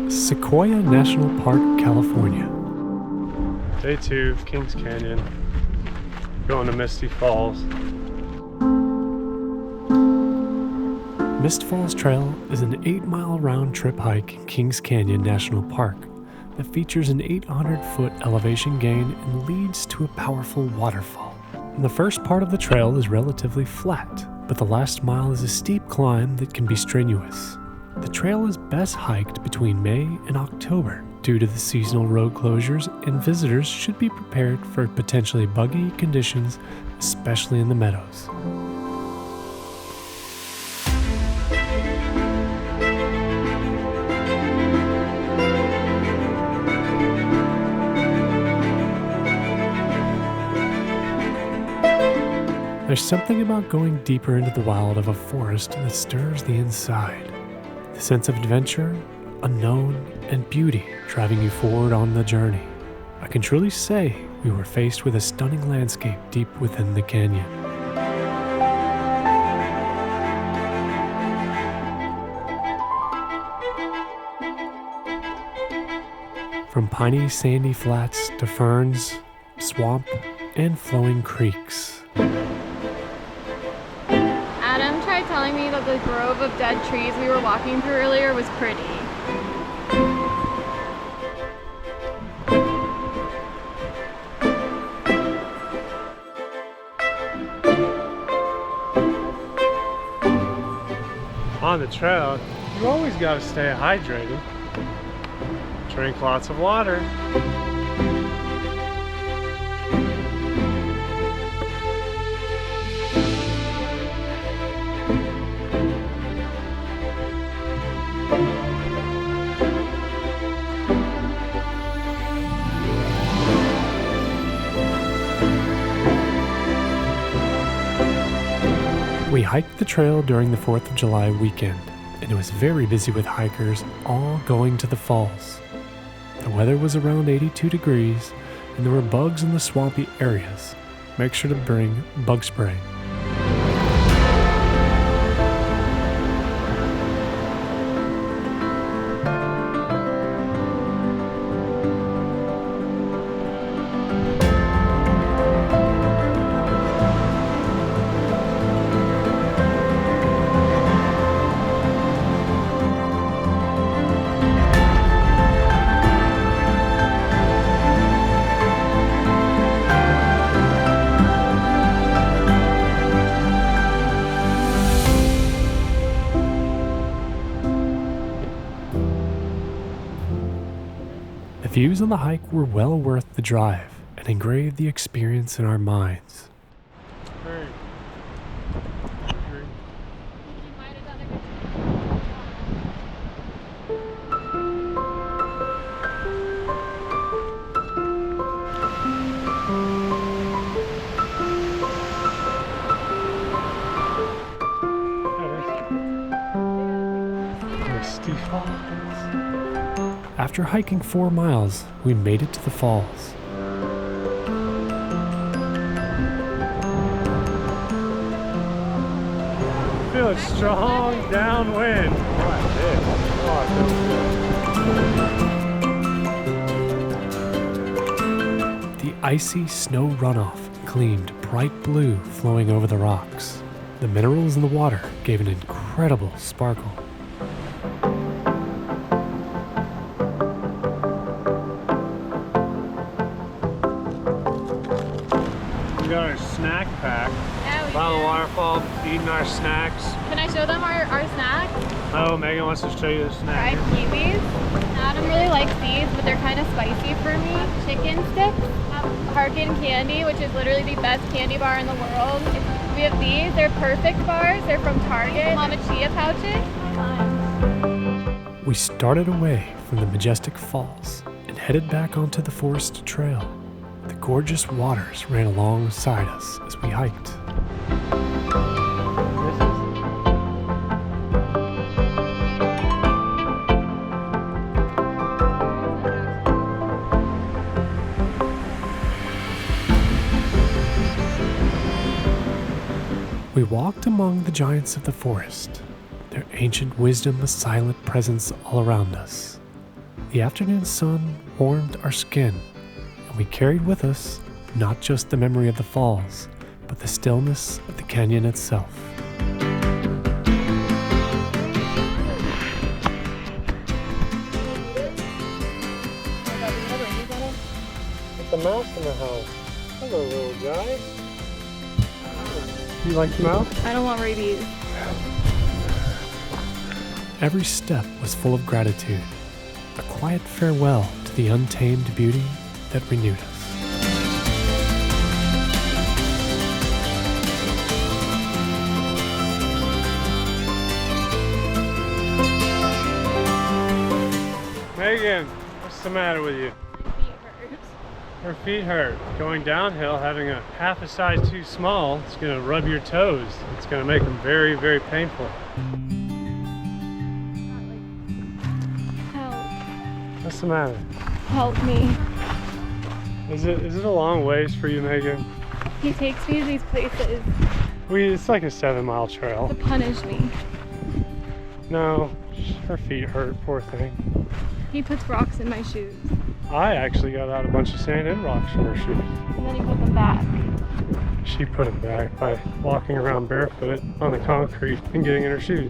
Sequoia National Park, California. Day 2 of Kings Canyon. Going to Misty Falls. Mist Falls Trail is an 8-mile round-trip hike in Kings Canyon National Park that features an 800-foot elevation gain and leads to a powerful waterfall. The first part of the trail is relatively flat, but the last mile is a steep climb that can be strenuous. The trail is best hiked between May and October due to the seasonal road closures, and visitors should be prepared for potentially buggy conditions, especially in the meadows. There's something about going deeper into the wild of a forest that stirs the inside. The sense of adventure, unknown, and beauty driving you forward on the journey. I can truly say we were faced with a stunning landscape deep within the canyon. From piney sandy flats to ferns, swamp, and flowing creeks. Adam tried telling me that the grove of dead trees we were walking through earlier was pretty. On the trail, you always got to stay hydrated. Drink lots of water. We hiked the trail during the 4th of July weekend, and it was very busy with hikers all going to the falls. The weather was around 82 degrees, and there were bugs in the swampy areas. Make sure to bring bug spray. The views on the hike were well worth the drive and engraved the experience in our minds. Great. Misty Falls. After hiking 4 miles, we made it to the falls. Feel a strong downwind. Oh, I did. Oh, I feel good. The icy snow runoff gleamed bright blue flowing over the rocks. The minerals in the water gave an incredible sparkle. We got our snack pack. Yeah, By the waterfall, eating our snacks. Can I show them our snack? Oh, Megan wants to show you the snack. Fried kiwis. Adam really likes these, but they're kind of spicy for me. Chicken sticks. Harkin candy, which is literally the best candy bar in the world. We have these. They're perfect bars. They're from Target. Mama Chia pouches. We started away from the majestic falls and headed back onto the forest trail. The gorgeous waters ran alongside us as we hiked. We walked among the giants of the forest, their ancient wisdom a silent presence all around us. The afternoon sun warmed our skin, and we carried with us not just the memory of the falls, but the stillness of the canyon itself. Get the mouse in the house. Hello, little guy. You like the mouse? I don't want rabies. Every step was full of gratitude, a quiet farewell to the untamed beauty that renewed us. Megan, what's the matter with you? Her feet hurt. Going downhill, having a half a size too small, it's going to rub your toes. It's going to make them very, very painful. Help. What's the matter? Help me. Is it a long ways for you, Megan? He takes me to these places It's like a 7-mile trail. to punish me. No, her feet hurt, poor thing. He puts rocks in my shoes. I actually got out a bunch of sand and rocks from her shoes. And then he put them back. She put them back by walking around barefoot on the concrete and getting in her shoes.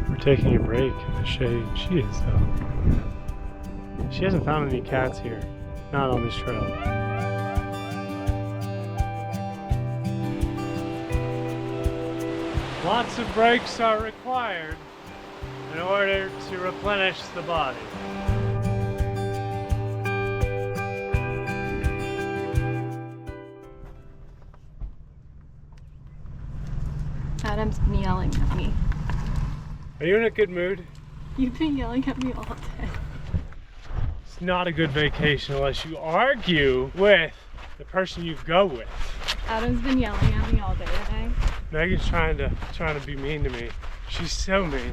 We're taking a break in the shade. She is though. She hasn't found any cats here. Not on this trail. Lots of breaks are required in order to replenish the body. Adam's been yelling at me. Are you in a good mood? You've been yelling at me all day. It's not a good vacation unless you argue with the person you go with. Adam's been yelling at me all day today. Megan's trying to be mean to me. She's so mean.